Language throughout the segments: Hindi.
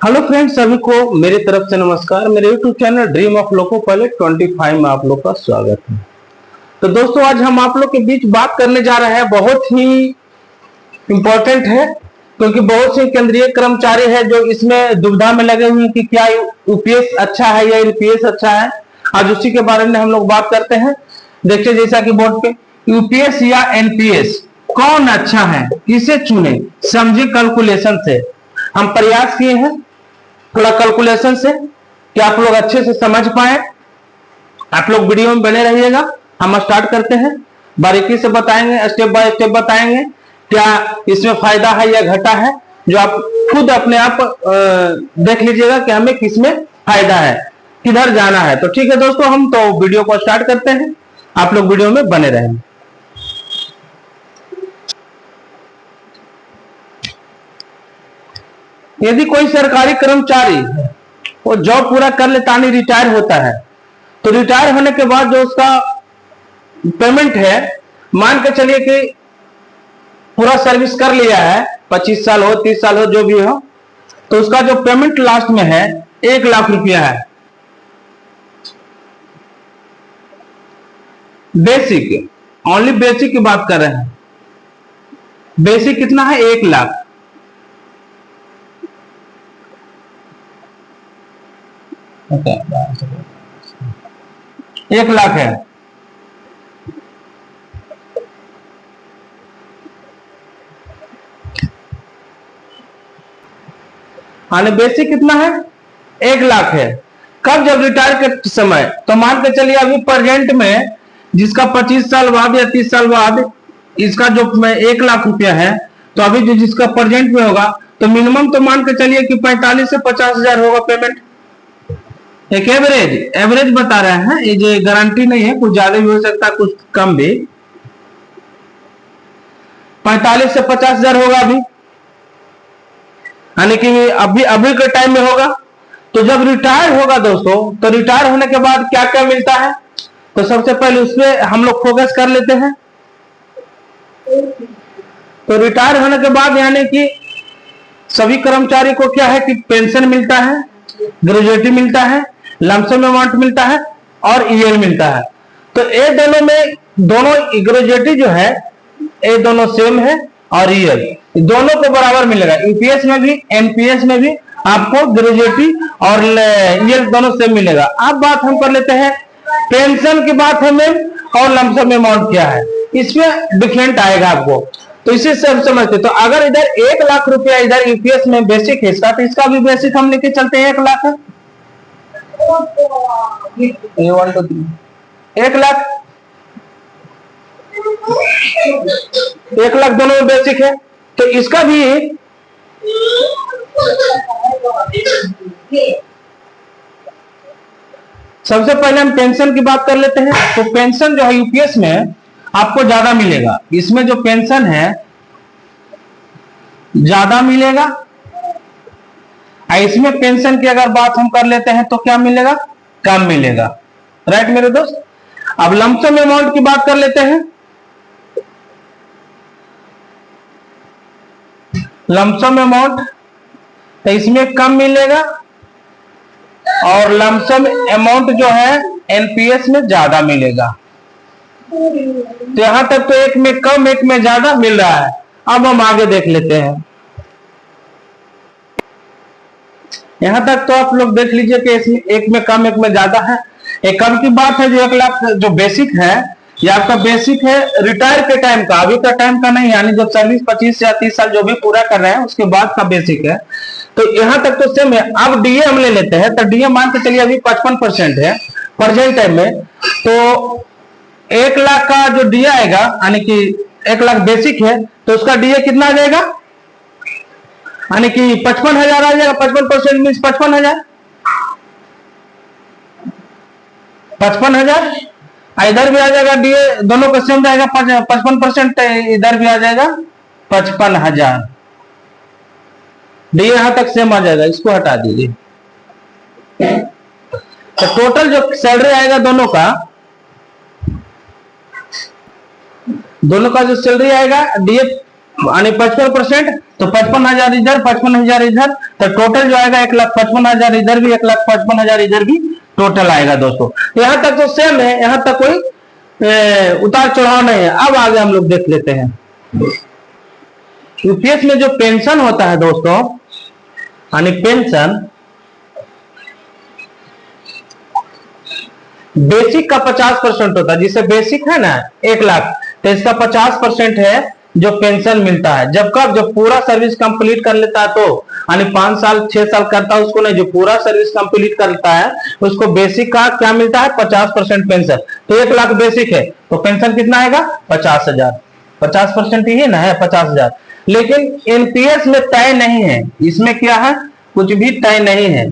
हेलो फ्रेंड्स, सभी को मेरी तरफ से नमस्कार। मेरे YouTube channel dream of loco pilot 25 में आप लोग का स्वागत है। तो दोस्तों, आज हम आप लोग के बीच बात करने जा रहे हैं, बहुत ही इंपॉर्टेंट है, क्योंकि बहुत से केंद्रीय कर्मचारी है जो इसमें दुविधा में लगे हुए हैं कि क्या यूपीएस अच्छा है या यूपीएस अच्छा है। आज उसी के बारे में हम लोग बात करते हैं। देखिए, जैसा कि बोर्ड पे यूपीएस या एनपीएस कौन अच्छा है, किसे चुने, समझे कैलकुलेशन से हम प्रयास किए हैं, थोड़ा कैलकुलेशन से कि आप लोग अच्छे से समझ पाए। आप लोग वीडियो में बने रहिएगा। हम स्टार्ट करते हैं, बारीकी से बताएंगे, स्टेप बाय स्टेप बताएंगे क्या इसमें फायदा है या घाटा है, जो आप खुद अपने आप देख लीजिएगा कि हमें किसमें फायदा है, किधर जाना है। तो ठीक है दोस्तों, हम तो वीडियो को स्टार्ट करते हैं। आप लोग वीडियो में बने रहेंगे। यदि कोई सरकारी कर्मचारी वो जॉब पूरा कर लेता नहीं, रिटायर होता है, तो रिटायर होने के बाद जो उसका पेमेंट है, मान के चलिए कि पूरा सर्विस कर लिया है, 25 साल हो, 30 साल हो, जो भी हो, तो उसका जो पेमेंट लास्ट में है 1 लाख रुपया है। बेसिक, ओनली बेसिक की बात कर रहे हैं। बेसिक कितना है? 1 लाख। Okay. 1 लाख है। हाँ, बेसिक कितना है? 1 लाख है। कब? जब रिटायर के समय। तो मान के चलिए अभी प्रेजेंट में जिसका 25 साल बाद या 30 साल बाद इसका जो 1 लाख रुपया है, तो अभी जो जिसका प्रेजेंट में होगा, तो मिनिमम तो मान के चलिए कि 45 से 50 हजार होगा पेमेंट। एक एवरेज बता रहे हैं, ये जो गारंटी नहीं है, कुछ ज्यादा भी हो सकता है, कुछ कम भी। 45 से 50 हजार होगा अभी, यानी कि अभी के टाइम में होगा। तो जब रिटायर होगा दोस्तों, तो रिटायर होने के बाद क्या क्या मिलता है, तो सबसे पहले उसमें हम लोग फोकस कर लेते हैं। तो रिटायर होने के बाद यानी कि सभी कर्मचारी को क्या है कि पेंशन मिलता है, ग्रेजुएटी मिलता है, लमसम अमाउंट मिलता है और ईएल मिलता है। तो ये दोनों में, दोनों ग्रेजुएटी जो है ये दोनों सेम है, और ईएल दोनों को बराबर मिलेगा। यूपीएस में भी एनपीएस में भी आपको ग्रेजुएटी और ईएल दोनों सेम मिलेगा। अब बात हम कर लेते हैं पेंशन की बात है मैम, और लमसम अमाउंट क्या है, इसमें डिफरेंट आएगा आपको। तो इसे सब समझते। तो अगर इधर 1 लाख रुपया इधर यूपीएस में बेसिक है इसका, तो इसका भी बेसिक हम लेके चलते हैं 1 लाख है। 1 लाख, 1 लाख दोनों में बेसिक है। तो इसका भी सबसे पहले हम पेंशन की बात कर लेते हैं। तो पेंशन जो है यूपीएस में आपको ज्यादा मिलेगा। इसमें जो पेंशन है ज्यादा मिलेगा, इसमें पेंशन की अगर बात हम कर लेते हैं तो क्या मिलेगा? कम मिलेगा। राइट मेरे दोस्त। अब लमसम अमाउंट की बात कर लेते हैं। लमसम अमाउंट तो इसमें कम मिलेगा, और लमसम अमाउंट जो है एनपीएस में ज्यादा मिलेगा। तो यहां तक तो एक में कम एक में ज्यादा मिल रहा है। अब हम आगे देख लेते हैं। यहां तक तो आप लोग देख लीजिए कि इसमें एक में कम एक में ज्यादा है। एक कम की बात है जो 1 लाख जो बेसिक है, ये आपका बेसिक है रिटायर के टाइम का, अभी का टाइम का नहीं, यानी जब सर्विस 25 या 30 साल जो भी पूरा कर रहे हैं उसके बाद का बेसिक है। तो यहां तक तो सेम है। अब डीए हम ले लेते हैं। तो डीए मान के चलिए अभी 55% है प्रेजेंट टाइम में। तो 1 लाख का जो डीए आएगा, यानी कि 1 लाख बेसिक है, तो उसका डीए कितना आ जाएगा? यानी कि 55 हजार आ जाएगा। 55% मीन 55 हजार, 55 हजार। इधर भी आ जाएगा डीए, दोनों का सेम रहेगा, 55% इधर भी आ जाएगा 55 हजार। डीए यहां तक सेम आ जाएगा, इसको हटा दीजिए। तो टोटल जो सैलरी आएगा दोनों का जो सैलरी आएगा, डीए यानी 55%, तो 55,000 इधर, 55,000 इधर, तो टोटल जो आएगा 1,55,000 इधर भी, 1,55,000 इधर भी टोटल आएगा दोस्तों। यहां तक तो सेम है, यहां तक कोई उतार चढ़ाव नहीं है। अब आगे हम लोग देख लेते हैं यूपीएस में जो पेंशन होता है दोस्तों, यानी पेंशन बेसिक का 50% होता है। जिसे बेसिक है ना 1 लाख, तो इसका 50% है जो पेंशन मिलता है। जब पूरा सर्विस कंप्लीट कर लेता है, तो यानी 5 साल 6 साल करता है उसको नहीं, जो पूरा सर्विस कंप्लीट करता है उसको बेसिक का क्या मिलता है, 50% पेंशन। तो 1 लाख बेसिक है, तो पेंशन कितना आएगा, 50,000। 50% ही ना है, 50,000। लेकिन एनपीएस में तय नहीं है, इसमें क्या है, कुछ भी तय नहीं है।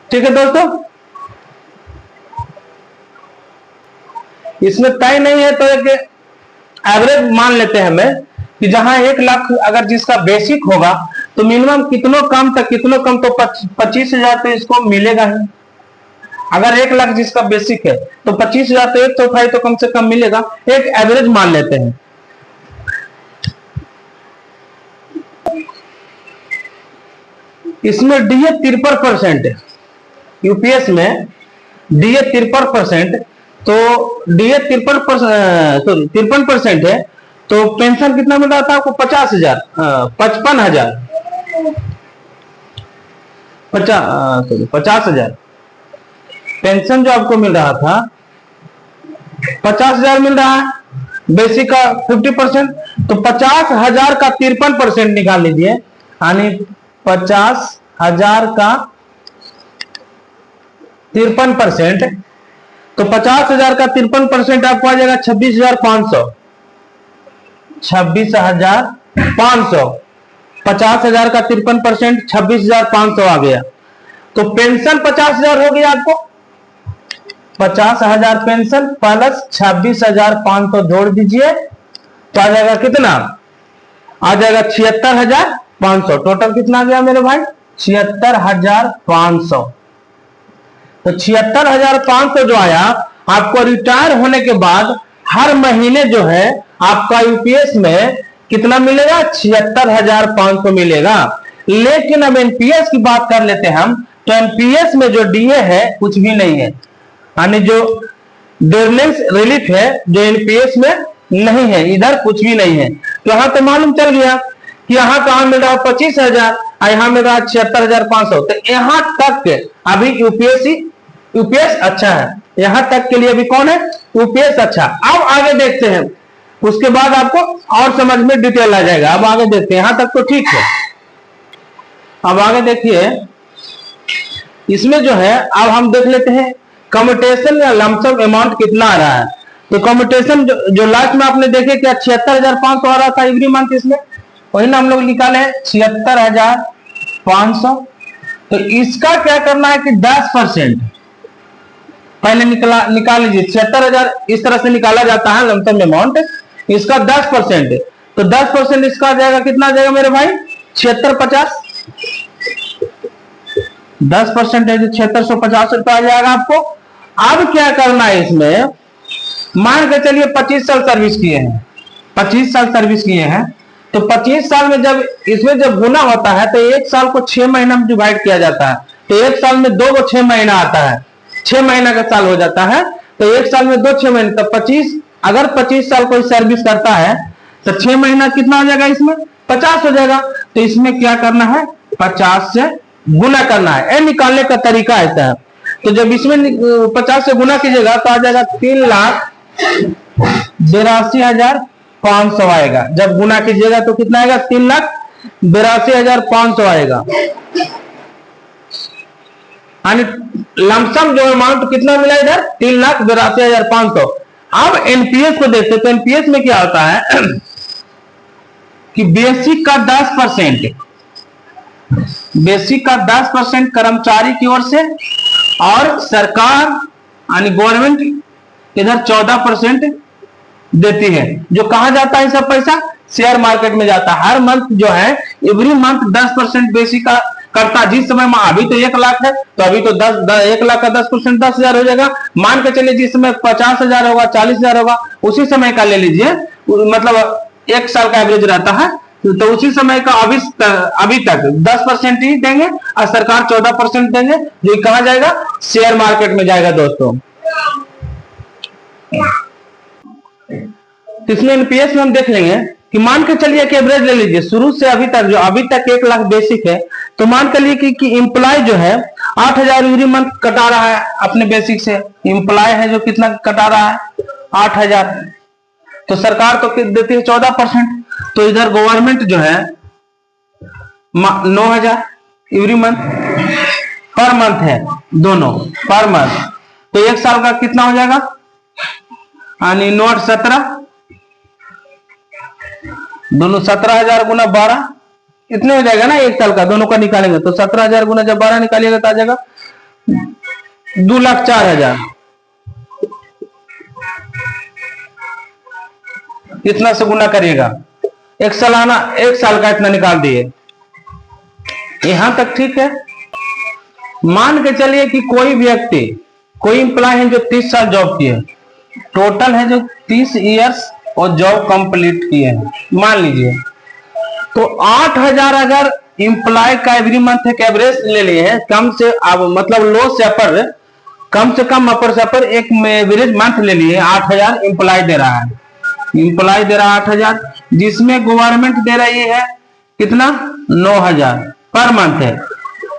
ठीक है दोस्तों, इसमें तय नहीं है, तो एक एवरेज मान लेते हैं हमें कि जहां 1 लाख अगर जिसका बेसिक होगा, तो मिनिमम कितनों कम तो 25,000 तो इसको मिलेगा ही। अगर 1 लाख जिसका बेसिक है, तो 25,000 तो 1/4 तो कम से कम मिलेगा। एक एवरेज मान लेते हैं। इसमें डीए 53% है, यूपीएस में डीए 53%, तो डीए 53% है, तो पेंशन कितना मिल रहा था आपको, 50,000, 50,000 पेंशन जो आपको मिल रहा था, 50,000 मिल रहा है, बेसिक का 50%, तो 50,000 का 53% निकाल लीजिए, यानी 50,000 का 53%, तो 50,000 का 53% आपको आ जाएगा 26,500। 26,500, 50,000 का 53%, 26,500 आ गया। तो पेंशन 50,000 हो गया आपको, 50,000 पेंशन प्लस 26,500 जोड़ दीजिए, तो आ जाएगा कितना, आ जाएगा 76,500। टोटल कितना आ गया मेरे भाई, 76,500। तो 76,500 जो आया आपको रिटायर होने के बाद हर महीने जो है आपका यूपीएस में कितना मिलेगा, 76,500 मिलेगा। लेकिन अब एनपीएस की बात कर लेते हैं हम, तो एनपीएस में जो डीए है कुछ भी नहीं है, यानी जो डियरनेस रिलीफ है जो एनपीएस में नहीं है, इधर कुछ भी नहीं है। तो यहां तो मालूम चल गया कि यहाँ कहां मिल रहा है 25,000, यहां मिल रहा है 76,500। तो यहां तक अभी यूपीएस अच्छा है, यहां तक के लिए अभी कौन है, यूपीएस अच्छा। अब आगे देखते हैं, उसके बाद आपको और समझ में डिटेल आ जाएगा। अब आगे देखते हैं, यहां तक तो ठीक है। अब आगे देखिए, इसमें जो है अब हम देख लेते हैं कम्यूटेशन या लमसम अमाउंट कितना आ रहा है। तो कम्यूटेशन जो लास्ट में आपने देखे क्या 76,500 आ रहा था एवरी मंथ, इसमें वही ना हम लोग निकाले 76,500। तो इसका क्या करना है कि 10% पहले निकाल लीजिए। 76,000 इस तरह से निकाला जाता है लमसम अमाउंट, इसका 10%, तो 10% इसका आ जाएगा, कितना आ जाएगा मेरे भाई, 7650। 10% है जो 7650 रुपया आ जाएगा आपको। अब क्या करना है इसमें, मान के चलिए 25 साल सर्विस किए हैं, 25 साल सर्विस किए हैं, तो 25 साल में जब इसमें जब गुना होता है, तो 1 साल को 6 महीना में डिवाइड किया जाता है। तो 1 साल में 2 को 6 महीना आता है, 6 महीना का साल हो जाता है, तो 1 साल में 2 6 महीने, तो 25, अगर 25 साल कोई सर्विस करता है तो 6 महीना कितना हो जाएगा, इसमें 50 हो जाएगा। तो इसमें क्या करना है, 50 से गुना करना है। ये निकालने का तरीका ऐसा है। तो जब इसमें 50 से गुना कीजिएगा तो आ जाएगा 3,82,500 आएगा। जब गुना कीजिएगा तो कितना आएगा, 3,82,500 आएगा। यानी लमसम जो अमाउंट कितना मिला इधर, 3,82,500। अब एनपीएस को देखते हैं, तो एनपीएस में क्या होता है कि बेसिक का 10%, बेसिक का 10% कर्मचारी की ओर से, और सरकार यानी गवर्नमेंट इधर 14% देती है। जो कहा जाता है सब पैसा शेयर मार्केट में जाता है। हर मंथ जो है एवरी मंथ 10% बेसिक का करता। जिस समय में अभी तो 1 लाख है, तो अभी तो 1 लाख का 10% 10,000 हो जाएगा। मान के चलिए जिस समय 50,000 होगा, 40,000 होगा, उसी समय का ले लीजिए, मतलब 1 साल का एवरेज रहता है, तो उसी समय का अभी तक 10% ही देंगे और सरकार 14% देंगे, जो कहां जाएगा, शेयर मार्केट में जाएगा दोस्तों। इसमें एनपीएस में हम देख लेंगे कि मान के चलिए कि एवरेज ले लीजिए शुरू से अभी तक, जो अभी तक 1 लाख बेसिक है, तो मान के लिए कि एम्प्लॉय जो है 8,000 एवरी मंथ कटा रहा है अपने बेसिक से। एम्प्लॉय है जो कितना कटा रहा है, 8,000, तो सरकार तो देती है 14%, तो इधर गवर्नमेंट जो है 9,000 एवरी मंथ पर मंथ है, दोनों पर मंथ, तो 1 साल का कितना हो जाएगा, यानी नोट 17, दोनों 17,000 गुना 12 इतने हो जाएगा ना, 1 साल का दोनों का निकालेंगे तो 17,000 गुना जब 12 निकालिएगा तो आ जाएगा 2,04,000। इतना से गुना करिएगा, 1 साल का इतना निकाल दिए। यहां तक ठीक है। मान के चलिए कि कोई व्यक्ति, कोई एम्प्लॉय है जो 30 साल जॉब किए, टोटल है जो 30 इयर्स और जॉब कंप्लीट किए हैं, मान लीजिए, तो 8,000 अगर एम्प्लॉय का एवरी मंथ एक एवरेज ले लिए हैं, कम से अब मतलब लो से अपर, कम से कम अपर से अपर एक एवरेज मंथ ले लिए 8,000 एम्प्लॉय दे रहा है, एम्प्लॉय दे रहा है 8,000, जिसमें गवर्नमेंट दे रही है कितना, 9,000 पर मंथ है,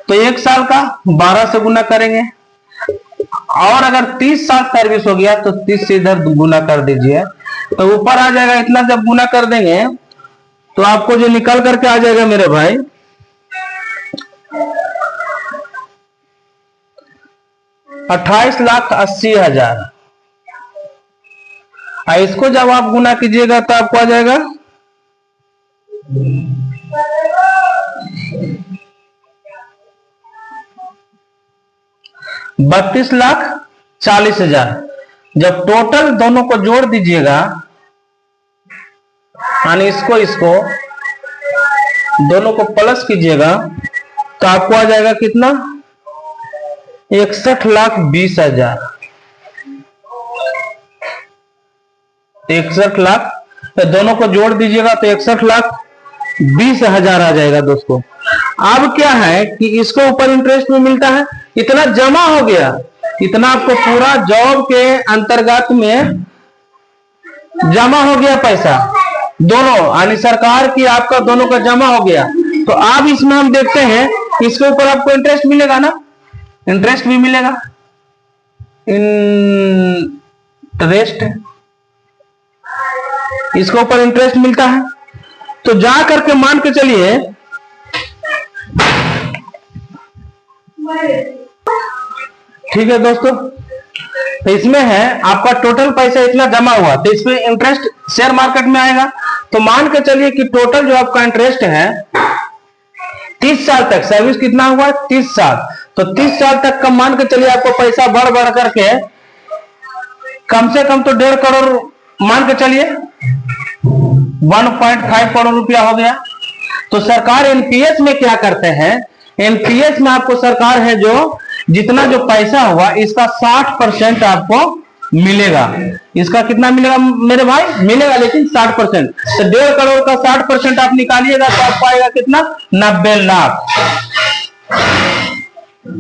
तो 1 साल का 12 से गुना करेंगे, और अगर 30 साल सर्विस हो गया तो 30 से इधर गुना कर दीजिए, तो ऊपर आ जाएगा इतना। जब गुना कर देंगे तो आपको जो निकल करके आ जाएगा मेरे भाई, 28,80,000। इसको जब आप गुना कीजिएगा तो आपको आ जाएगा 32,40,000। जब टोटल दोनों को जोड़ दीजिएगा, यानी इसको दोनों को प्लस कीजिएगा तो आपको आ जाएगा कितना, 61,20,000। 61,00,000 दोनों को जोड़ दीजिएगा तो 61,20,000 आ जाएगा दोस्तों। अब क्या है कि इसको ऊपर इंटरेस्ट में मिलता है, इतना जमा हो गया, इतना आपको पूरा जॉब के अंतर्गत में जमा हो गया पैसा, दोनों यानी सरकार की आपका दोनों का जमा हो गया। तो अब इसमें हम देखते हैं इसके ऊपर आपको इंटरेस्ट मिलेगा ना, इंटरेस्ट भी मिलेगा, इंटरेस्ट, इसके ऊपर इंटरेस्ट मिलता है। तो जा करके मान के चलिए ठीक है दोस्तों, तो इसमें है आपका टोटल पैसा इतना जमा हुआ, तो इसमें इंटरेस्ट शेयर मार्केट में आएगा। तो मान के चलिए कि टोटल जो आपका इंटरेस्ट है 30 साल तक सर्विस कितना हुआ, 30 साल, तो 30 साल तक का मान के चलिए आपको पैसा बढ़ बढ़ करके कम से कम तो 1.5 करोड़ मान के चलिए 1.5 करोड़ रुपया हो गया। तो सरकार एनपीएस में क्या करते हैं, एनपीएस में आपको सरकार है जो जितना जो पैसा हुआ इसका 60% आपको मिलेगा। इसका कितना मिलेगा मेरे भाई, मिलेगा लेकिन 60%, तो 1.5 करोड़ का 60% आप निकालिएगा तो आपको आएगा कितना, 90 लाख।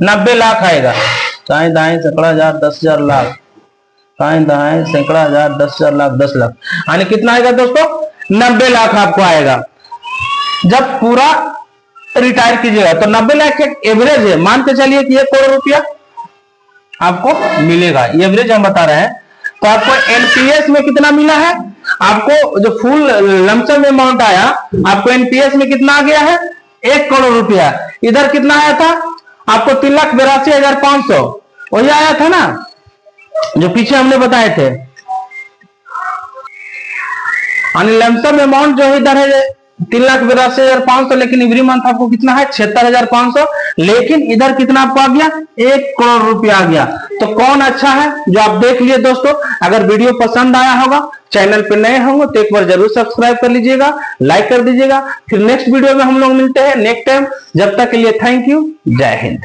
90 लाख आएगा, दाएं दाएं सैकड़ा हजार 10,000 लाख, दाएं दाएं सैकड़ा हजार 10,000 लाख, 10 लाख, यानी कितना आएगा दोस्तों, 90 लाख आपको आएगा जब पूरा रिटायर कीजिएगा। तो 90 लाख एक एवरेज है, मान के चलिए कि 1 करोड़ रुपया आपको मिलेगा, एवरेज हम बता रहे हैं। तो आपको एनपीएस में कितना मिला है, आपको जो फुल लमसम अमाउंट आया आपको एनपीएस में कितना आ गया है, 1 करोड़ रुपया। इधर कितना आया था आपको, 3,82,500 वही आया था ना जो पीछे हमने बताए थे। लमसम अमाउंट जो इधर है 3,82,500, लेकिन एवरी मंथ आपको कितना है 76,500, लेकिन इधर कितना आपको आ गया, 1 करोड़ रुपया आ गया। तो कौन अच्छा है जो आप देख लिए दोस्तों। अगर वीडियो पसंद आया होगा, चैनल पे नए होंगे तो एक बार जरूर सब्सक्राइब कर लीजिएगा, लाइक कर दीजिएगा। फिर नेक्स्ट वीडियो में हम लोग मिलते हैं नेक्स्ट टाइम, जब तक के लिए थैंक यू, जय हिंद।